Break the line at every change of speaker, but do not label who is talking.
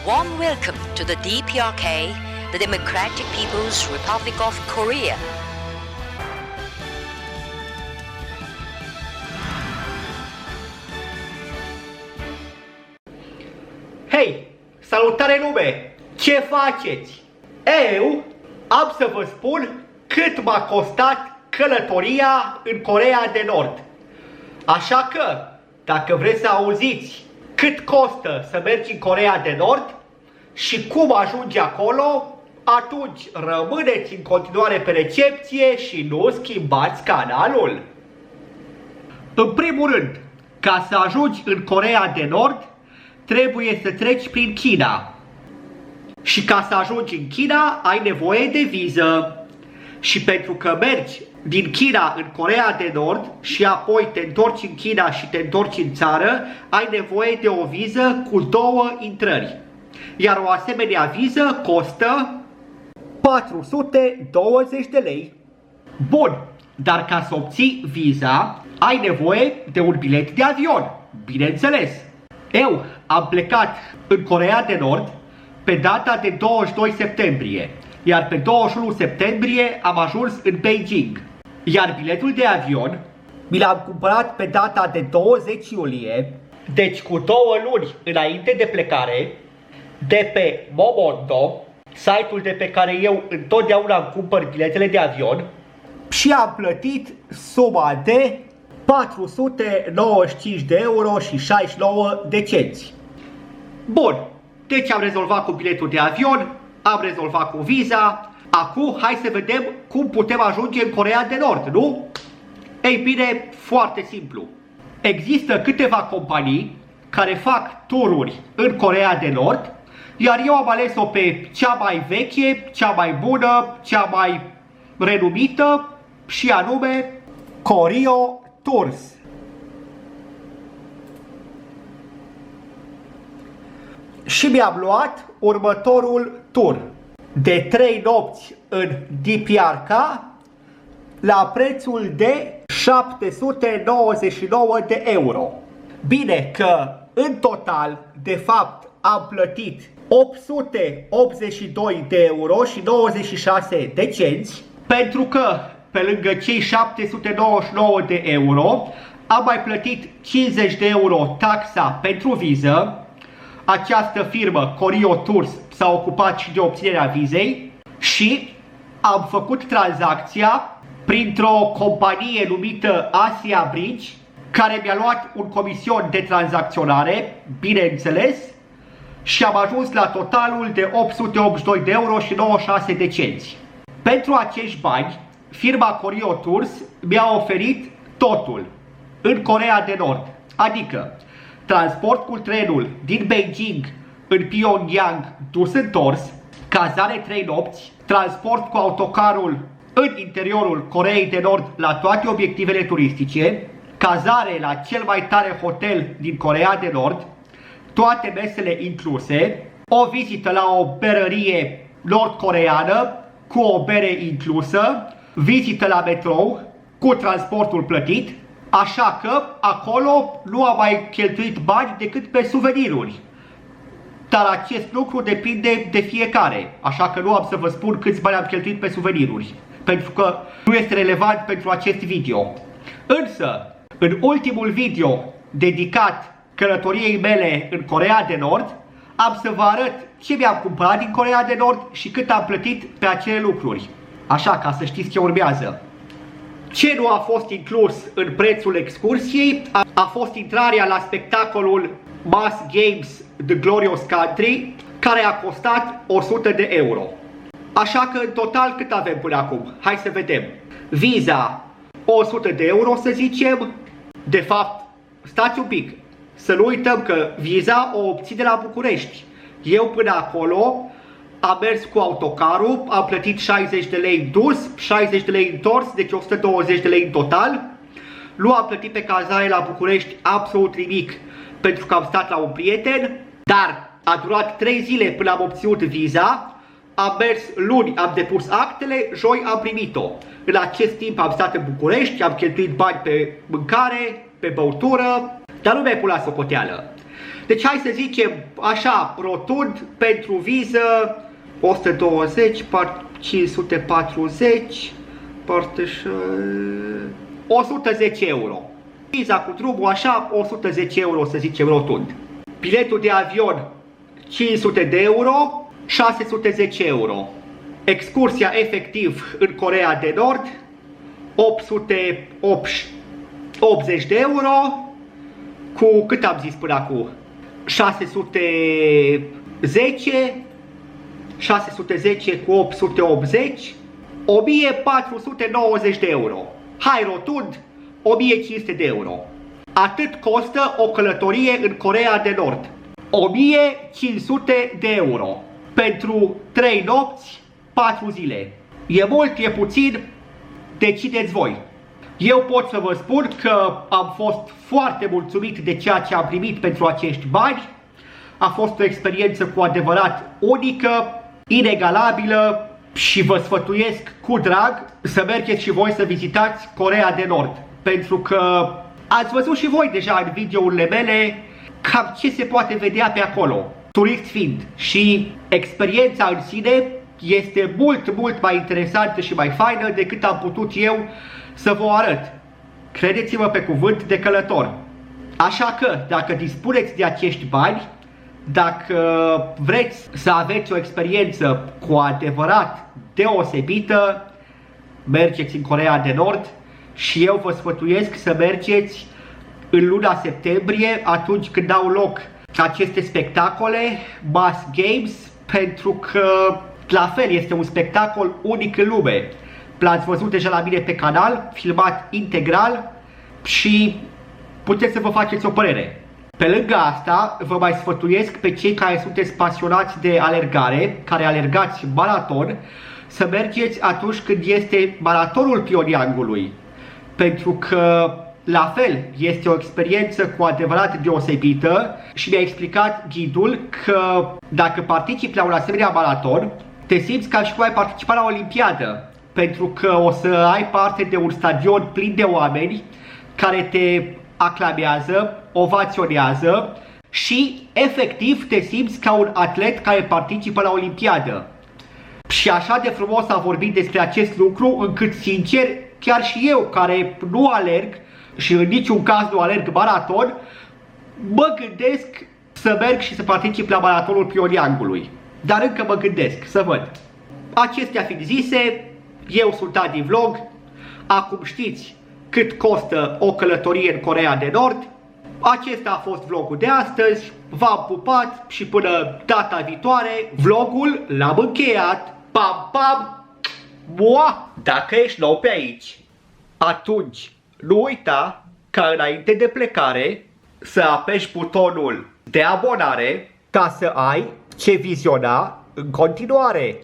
Warm welcome to the DPRK, the Democratic People's Republic of Korea.
Hei, salutare lume! Ce faceți? Eu am să vă spun cât m-a costat călătoria în Coreea de Nord. Așa că, dacă vreți să auziți cât costă să mergi în Coreea de Nord și cum ajungi acolo, atunci rămâneți în continuare pe recepție și nu schimbați canalul. În primul rând, ca să ajungi în Coreea de Nord, trebuie să treci prin China. Și ca să ajungi în China, ai nevoie de viză. Și pentru că mergi din China în Coreea de Nord și apoi te întorci în China și te întorci în țară, ai nevoie de o viză cu 2 intrări. Iar o asemenea viză costă 420 de lei. Bun, dar ca să obții viza, ai nevoie de un bilet de avion, bineînțeles. Eu am plecat în Coreea de Nord pe data de 22 septembrie, iar pe 21 septembrie am ajuns în Beijing. Iar biletul de avion mi l-am cumpărat pe data de 20 iulie, deci cu 2 luni înainte de plecare, de pe Momondo, site-ul de pe care eu întotdeauna îmi cumpăr biletele de avion, și am plătit suma de 495 de euro și 69 de cenți. Bun, deci am rezolvat cu biletul de avion, am rezolvat cu viza. Acum hai să vedem cum putem ajunge în Coreea de Nord, nu? Ei bine, foarte simplu. Există câteva companii care fac tururi în Coreea de Nord, iar eu am ales-o pe cea mai veche, cea mai bună, cea mai renumită, și anume Koryo Tours. Și mi-am luat următorul tur de 3 nopți în DPRK la prețul de 799 de euro. Bine că în total, de fapt, am plătit 882 de euro și 96 de cenți, pentru că pe lângă cei 799 de euro am mai plătit 50 de euro taxa pentru viză. Această firmă, Koryo Tours, s-a ocupat și de obținerea vizei și am făcut tranzacția printr-o companie numită Asia Bridge, care mi-a luat un comision de tranzacționare, bineînțeles, și am ajuns la totalul de 882 de euro și 96 de cenți. Pentru acești bani, firma Koryo Tours mi-a oferit totul în Coreea de Nord, adică transport cu trenul din Beijing în Pyongyang dus-întors, cazare 3 nopți, transport cu autocarul în interiorul Coreei de Nord la toate obiectivele turistice, cazare la cel mai tare hotel din Coreea de Nord, toate mesele incluse, o vizită la o berărie nord-coreeană cu o bere inclusă, vizită la metrou cu transportul plătit. Așa că acolo nu am mai cheltuit bani decât pe suveniruri. Dar acest lucru depinde de fiecare, așa că nu am să vă spun câți bani am cheltuit pe suveniruri, pentru că nu este relevant pentru acest video. Însă, în ultimul video dedicat călătoriei mele în Coreea de Nord, am să vă arăt ce mi-am cumpărat din Coreea de Nord și cât am plătit pe acele lucruri. Așa, ca să știți ce urmează. Ce nu a fost inclus în prețul excursiei a fost intrarea la spectacolul Mass Games The Glorious Country, care a costat 100 de euro. Așa că în total cât avem până acum? Hai să vedem. Viza 100 de euro, să zicem. De fapt, stați un pic, să nu uităm că viza o obții de la București. Eu până acolo am mers cu autocarul, am plătit 60 de lei dus, 60 de lei întors, deci 120 de lei în total. Nu am plătit pe cazare la București absolut nimic, pentru că am stat la un prieten, dar a durat 3 zile până am obținut viza. Am mers luni, am depus actele, joi am primit-o. În acest timp am stat în București, am cheltuit bani pe mâncare, pe băutură, dar nu mi-ai pus la socoteală. Deci hai să zicem așa, rotund, pentru viză 120, 540, parte 110 euro. Viza cu drumul așa, 110 euro să zicem rotund. Biletul de avion 500 de euro, 610 euro. Excursia efectiv în Coreea de Nord, 880 de euro, cu cât am zis până acum? 610 cu 880, 1490 de euro. Hai rotund, 1500 de euro. Atât costă o călătorie în Coreea de Nord. 1500 de euro. Pentru 3 nopți, 4 zile. E mult, e puțin, decideți voi. Eu pot să vă spun că am fost foarte mulțumit de ceea ce am primit pentru acești bani. A fost o experiență cu adevărat unică, inegalabilă și vă sfătuiesc cu drag să mergeți și voi să vizitați Coreea de Nord. Pentru că ați văzut și voi deja în videourile mele cam ce se poate vedea pe acolo, turist fiind. Și experiența în sine este mult mai interesantă și mai faină decât am putut eu să vă arăt. Credeți-mă pe cuvânt de călător. Așa că, dacă dispuneți de acești bani, dacă vreți să aveți o experiență cu adevărat deosebită, mergeți în Coreea de Nord și eu vă sfătuiesc să mergeți în luna septembrie, atunci când au loc aceste spectacole, Mass Games, pentru că la fel este un spectacol unic în lume. L-ați văzut deja la mine pe canal, filmat integral și puteți să vă faceți o părere. Pe lângă asta, vă mai sfătuiesc pe cei care sunteți pasionați de alergare, care alergați maraton, să mergeți atunci când este maratonul Pyongyangului. Pentru că, la fel, este o experiență cu adevărat deosebită și mi-a explicat ghidul că dacă participi la un asemenea maraton, te simți ca și cum ai participat la o olimpiadă. Pentru că o să ai parte de un stadion plin de oameni care te aclamează, ovaționează și efectiv te simți ca un atlet care participă la olimpiadă. Și așa de frumos a vorbit despre acest lucru încât, sincer, chiar și eu care nu alerg și în niciun caz nu alerg maraton, mă gândesc să merg și să particip la maratonul Pyongyangului. Dar încă mă gândesc, să văd. Acestea fiind zise, eu sunt Adi Vlog, acum știți cât costă o călătorie în Coreea de Nord. Acesta a fost vlogul de astăzi, v-am pupat și până data viitoare, vlogul l-am încheiat. Pam, pam, mua! Dacă ești nou pe aici, atunci nu uita ca înainte de plecare să apeși butonul de abonare ca să ai ce viziona în continuare.